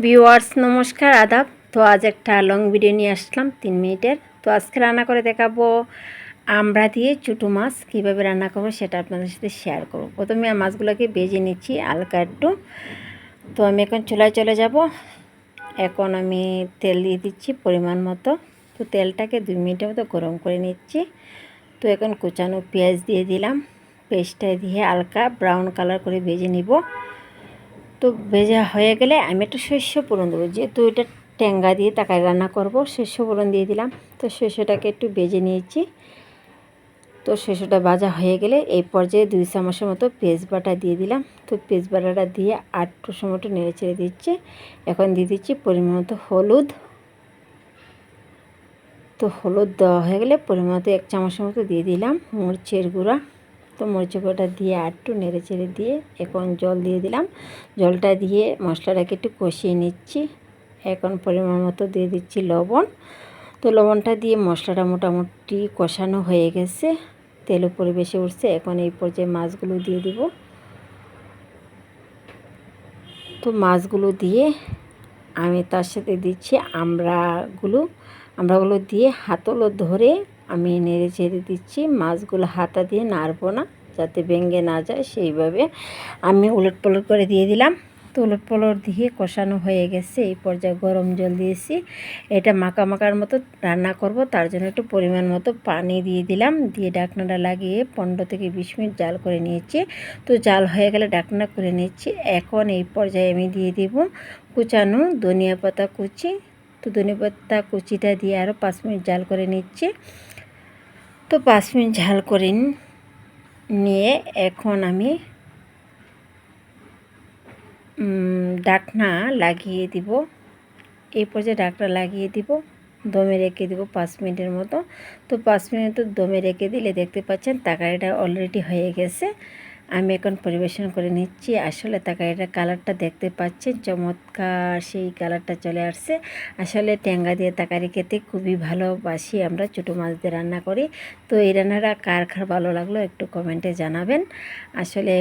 Viewers নমস্কার আদাব। তো আজ একটা লং ভিডিও নিয়ে আসলাম 3 মিনিটের। তো আজকে রান্না করে দেখাবো আমড়া দিয়ে চুটো মাছ কীভাবে রান্না করবো সেটা আপনাদের সাথে শেয়ার করব। প্রথমে মাছগুলোকে ভেজে নিচ্ছি হালকা একটু। তো আমি এখন চুলায় চলে যাব। এখন আমি তেল দিয়ে দিচ্ছি পরিমাণ মতো। তো তেলটাকে 2 মিনিটের মতো গরম করে নিচ্ছি। তো এখন কুচানো পেঁয়াজ দিয়ে দিলাম। পেঁয়াজটা দিয়ে হালকা ব্রাউন কালার করে ভেজে নিব। তো ভেজা হয়ে গেলে আমি একটু শস্য ফোড়ন দেবো, যেহেতু এটা ট্যাঙ্গা দিয়ে তাকায় রান্না করব। শস্য ফোড়ন দিয়ে দিলাম। তো শস্যটাকে একটু ভেজে নিয়েছি। তো শস্যটা ভাজা হয়ে গেলে এই পর্যায়ে 2 চামচের মতো পেঁয়াজ বাটা দিয়ে দিলাম। তো পেঁয়াজ বাটাটা দিয়ে আটটু সময় নেড়ে চেড়ে দিচ্ছি। এখন দিয়ে দিচ্ছি পরিমাণ মতো হলুদ। তো হলুদ দেওয়া হয়ে গেলে পরিমাণ মতো 1 চামচের মতো দিয়ে দিলাম মরিচের গুঁড়া। তো মরিচের গুঁড়োটা দিয়ে আটটু নেড়ে চেড়ে দিয়ে এখন জল দিয়ে দিলাম। জলটা দিয়ে মশলাটাকে একটু কষিয়ে নিচ্ছি। এখন পরিমাণ মতো দিয়ে দিচ্ছি লবণ। তো লবণটা দিয়ে মশলাটা মোটামুটি কষানো হয়ে গেছে, তেল উপরে বেশি উঠছে। এখন এই পর্যায়ে মাছগুলো দিয়ে দিব। তো মাছগুলো দিয়ে আমি তার সাথে দিচ্ছি আমড়াগুলো দিয়ে হাতল ধরে আমি নেড়ে চেড়ে দিচ্ছি। মাছগুলো হাতা দিয়ে নাড়বো না, যাতে ভেঙে না যায়, সেইভাবে আমি উলটপালট করে দিয়ে দিলাম। তো উলটপালট দিয়ে কষানো হয়ে গেছে। এই পর্যায়ে গরম জল দিয়েছি। এটা মাখা মাখার মতো রান্না করব, তার জন্য একটু পরিমাণ মতো পানি দিয়ে দিলাম। দিয়ে ঢাকনাটা লাগিয়ে 15 থেকে 20 মিনিট জাল করে নিয়েছি। তো জাল হয়ে গেলে ঢাকনা করে নিচ্ছি। এখন এই পর্যায়ে আমি দিয়ে দেব কুচানো ধনিয়া পাতা কুচি। তো ধনিয়া পাতা কুচিটা দিয়ে আরও 5 মিনিট জাল করে নিচ্ছি। তো 5 মিনিট ঝাল করে নিয়ে এখন আমি ঢাকনা লাগিয়ে দিব। এই পর্যায়ে ঢাকনা লাগিয়ে দিব, দমে রেখে দিব 5 মিনিটের মতো। তো 5 মিনিট দমে রেখে দিলে দেখতে পাচ্ছেন তরকারিটা অলরেডি হয়ে গেছে। আমি এখন পরিবেশন করে নিচ্ছি। আসলে তরকারিটার কালারটা দেখতে পাচ্ছেন, চমৎকার সেই কালারটা চলে আসছে। আসলে ট্যাঙ্গা দিয়ে তরকারি খেতে খুবই ভালোবাসি আমরা, ছোটো মাছ দিয়ে রান্না করি। তো এই রান্নাটা কার কার ভালো লাগলো একটু কমেন্টে জানাবেন। আসলে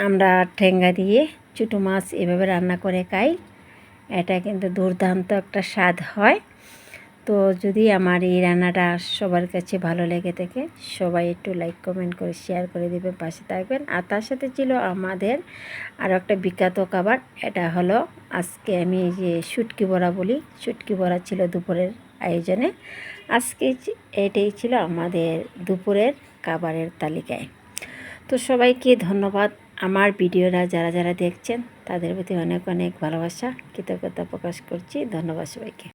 আমরা ট্যাঙ্গা দিয়ে ছোটো মাছ এভাবে রান্না করে খাই। এটা কিন্তু দুর্দান্ত একটা স্বাদ হয়। তো যদি আমার এই রান্নাটা সবার কাছে ভালো লেগে থাকে, সবাই একটু লাইক কমেন্ট করে শেয়ার করে দেবেন, পাশে থাকবেন। আর তার সাথে ছিল আমাদের আরও একটা বিখ্যাত খাবার। এটা হলো আজকে আমি যে শুটকি বড়া বলি, শুটকি বড়া ছিল দুপুরের আয়োজনে। আজকে এটাই ছিল আমাদের দুপুরের খাবারের তালিকায়। তো সবাইকে ধন্যবাদ। আমার ভিডিওটা যারা যারা দেখছেন তাদের প্রতি অনেক অনেক ভালোবাসা, কৃতজ্ঞতা প্রকাশ করছি। ধন্যবাদ সবাইকে।